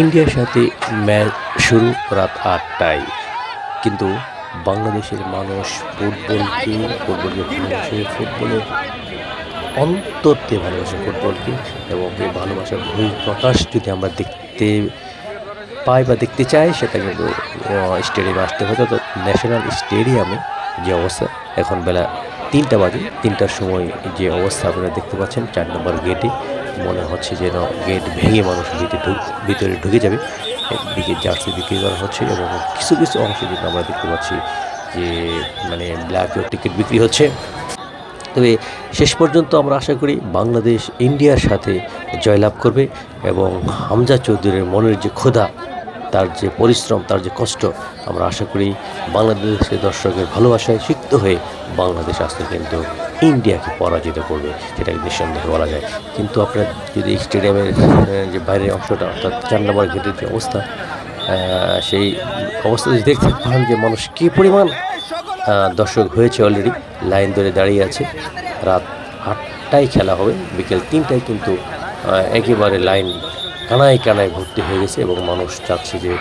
ইন্ডিয়ার সাথে ম্যাচ শুরু রাত ৮টায়, কিন্তু বাংলাদেশের মানুষ ফুটবলকে ভালোবাসে, ফুটবলের অন্তর দিয়ে ভালোবাসে ফুটবলকে। এবং এই ভালোবাসার বহিঃপ্রকাশ যদি আমরা দেখতে পাই বা দেখতে চাই, সেটা কিন্তু স্টেডিয়ামে আসতে হবে। তো ন্যাশনাল স্টেডিয়ামে যে অবস্থা, এখন বেলা ৩টা বাজে, ৩টার সময় যে অবস্থা আপনারা দেখতে পাচ্ছেন ৪ নম্বর গেটে, মনে হচ্ছে যেন গেট ভেঙে মানুষ ভিতরে ঢুকে যাবে। একদিকে জার্সি বিক্রি করা হচ্ছে এবং কিছু কিছু অংশে কিন্তু আমরা দেখতে পাচ্ছি যে মানে ব্ল্যাকও টিকিট বিক্রি হচ্ছে। তবে শেষ পর্যন্ত আমরা আশা করি বাংলাদেশ ইন্ডিয়ার সাথে জয়লাভ করবে এবং হামজা চৌধুরীর মনের যে ক্ষুধা, তার যে পরিশ্রম, তার যে কষ্ট, আমরা আশা করি বাংলাদেশের দর্শকের ভালোবাসায় সিক্ত হয়ে বাংলাদেশ আজকে কিন্তু ইন্ডিয়াকে পরাজিত করবে, সেটা নিঃসন্দেহে বলা যায়। কিন্তু আপনার যদি স্টেডিয়ামের যে বাইরের অংশটা, অর্থাৎ ৪ নম্বর গেটের যে অবস্থা, সেই অবস্থা যদি দেখতে পান যে মানুষ কী পরিমাণ দর্শক হয়েছে, অলরেডি লাইন ধরে দাঁড়িয়ে আছে। রাত ৮টায় খেলা হবে, বিকেল ৩টায় কিন্তু একেবারে লাইন কানায় কানায় ভর্তি হয়ে গেছে এবং মানুষ চাচ্ছে যে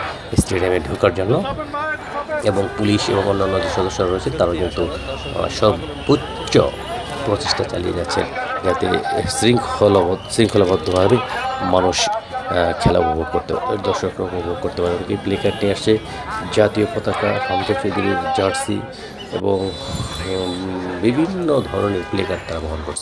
স্টেডিয়ামে ঢোকার জন্য। এবং পুলিশ এবং অন্যান্য যে সদস্যরা রয়েছে তারা কিন্তু সর্বোচ্চ প্রচেষ্টা চালিয়ে যাচ্ছেন যাতে শৃঙ্খলাবদ্ধভাবে মানুষ খেলা উপভোগ করতে পারে, দর্শকরা উপভোগ করতে পারে। কি প্লে কার্ড নিয়ে আসছে, জাতীয় পতাকা, হামজা চৌধুরীর জার্সি এবং বিভিন্ন ধরনের প্লে কার্ড তারা বহন করছে।